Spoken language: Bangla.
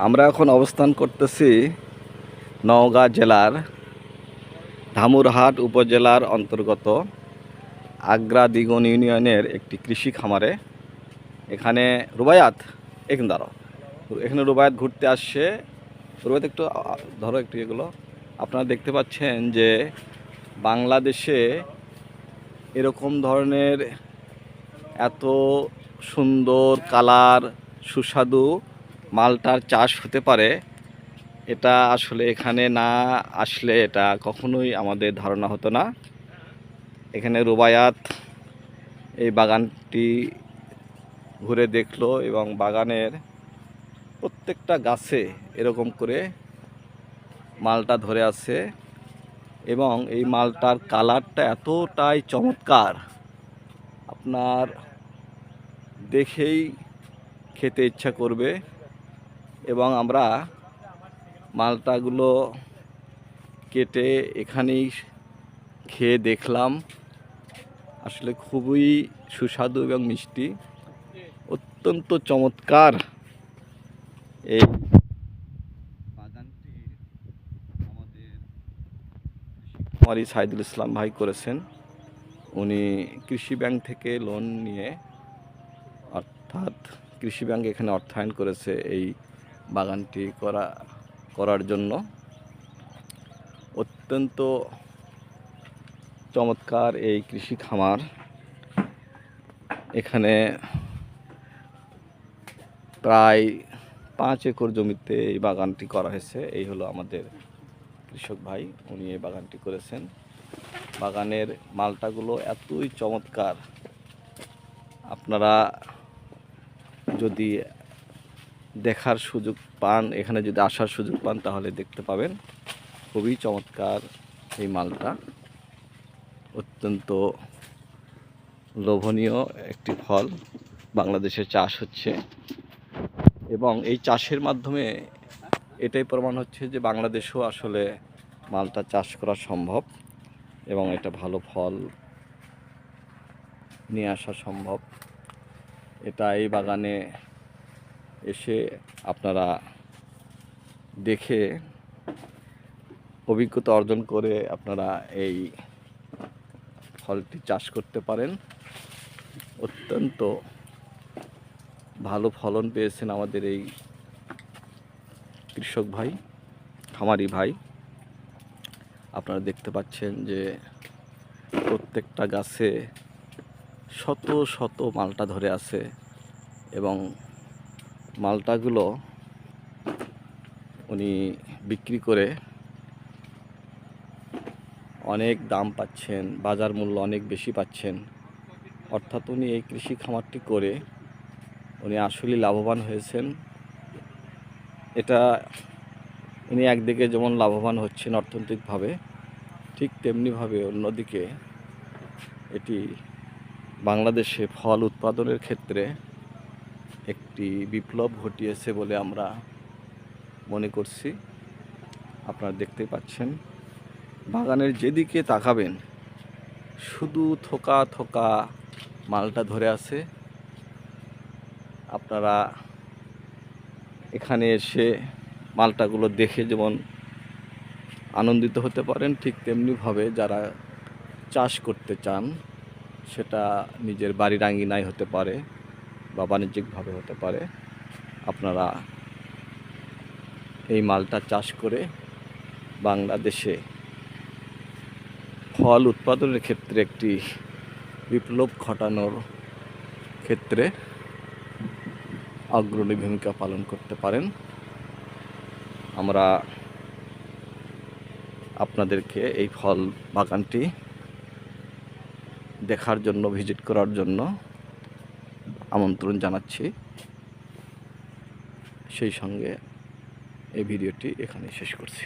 আমরা এখন অবস্থান করতেছি নওগাঁ জেলার ধামুরহাট উপজেলার অন্তর্গত আগ্রা দ্বিগুণ ইউনিয়নের একটি কৃষি খামারে। এখানে রুবায়াত এখানে রুবায়াত ঘুরতে আসছে। রুবায়াত একটু ধরো একটু এগুলো। আপনারা দেখতে পাচ্ছেন যে বাংলাদেশে এরকম ধরনের এত সুন্দর কালার সুস্বাদু মালটার চাষ হতে পারে, এটা আসলে এখানে না আসলে এটা কখনোই আমাদের ধারণা হতো না। এখানে রুবায়াত এই বাগানটি ঘুরে দেখলো এবং বাগানের প্রত্যেকটা গাছে এরকম করে মালটা ধরে আছে এবং এই মালটার কালারটা এতটাই চমৎকার, আপনার দেখেই খেতে ইচ্ছা করবে। এবং আমরা মালটাগুলো কেটে এখানেই খেয়ে দেখলাম, আসলে খুবই সুস্বাদু এবং মিষ্টি, অত্যন্ত চমৎকার। এই বাগানটি আমাদের কুমারী সাইদুল ইসলাম ভাই করেছেন। উনি কৃষি ব্যাংক থেকে লোন নিয়ে, অর্থাৎ কৃষি ব্যাংক এখানে অর্থায়ন করেছে এই বাগানটি করার জন্য। অত্যন্ত চমৎকার এই কৃষি খামার। এখানে প্রায় 5 একর জমিতে এই বাগানটি করা হয়েছে। এই হলো আমাদের কৃষক ভাই, উনি এই বাগানটি করেছেন। বাগানের মালটাগুলো এতই চমৎকার, আপনারা যদি দেখার সুযোগ পান, এখানে যদি আসার সুযোগ পান তাহলে দেখতে পাবেন। খুবই চমৎকার এই মালটা, অত্যন্ত লোভনীয় একটি ফল। বাংলাদেশে চাষ হচ্ছে এবং এই চাষের মাধ্যমে এটাই প্রমাণ হচ্ছে যে বাংলাদেশেও আসলে মালটা চাষ করা সম্ভব এবং এটা ভালো ফল নিয়ে আসা সম্ভব। এটা এই বাগানে এসে আপনারা দেখে অভিজ্ঞতা অর্জন করে আপনারা এই ফলটি চাষ করতে পারেন। অত্যন্ত ভালো ফলন পেয়েছেন আমাদের এই কৃষক ভাই, খামারি ভাই। আপনারা দেখতে পাচ্ছেন যে প্রত্যেকটা গাছে শত শত মালটা ধরে আছে এবং মালটাগুলো উনি বিক্রি করে অনেক দাম পাচ্ছেন, বাজার মূল্য অনেক বেশি পাচ্ছেন। অর্থাৎ উনি এই কৃষি খামারটি করে উনি আসলেই লাভবান হয়েছেন। এটা উনি একদিকে যেমন লাভবান হচ্ছেন অর্থনৈতিকভাবে, ঠিক তেমনিভাবে অন্যদিকে এটি বাংলাদেশে ফল উৎপাদনের ক্ষেত্রে একটি বিপ্লব ঘটিয়েছে বলে আমরা মনে করছি। আপনারা দেখতেই পাচ্ছেন বাগানের যেদিকে তাকাবেন শুধু থোকা থোকা মালটা ধরে আছে। আপনারা এখানে এসে মালটাগুলো দেখে যেমন আনন্দিত হতে পারেন, ঠিক তেমনিভাবে যারা চাষ করতে চান, সেটা নিজের বাড়ির আঙিনায় হতে পারে বা বাণিজ্যিকভাবে হতে পারে, আপনারা এই মালটা চাষ করে বাংলাদেশে ফল উৎপাদনের ক্ষেত্রে একটি বিপ্লব ঘটানোর ক্ষেত্রে অগ্রণী ভূমিকা পালন করতে পারেন। আমরা আপনাদেরকে এই ফল বাগানটি দেখার জন্য, ভিজিট করার জন্য আমন্ত্রণ জানাচ্ছি। সেই সঙ্গে এই ভিডিওটি এখানে শেষ করছি।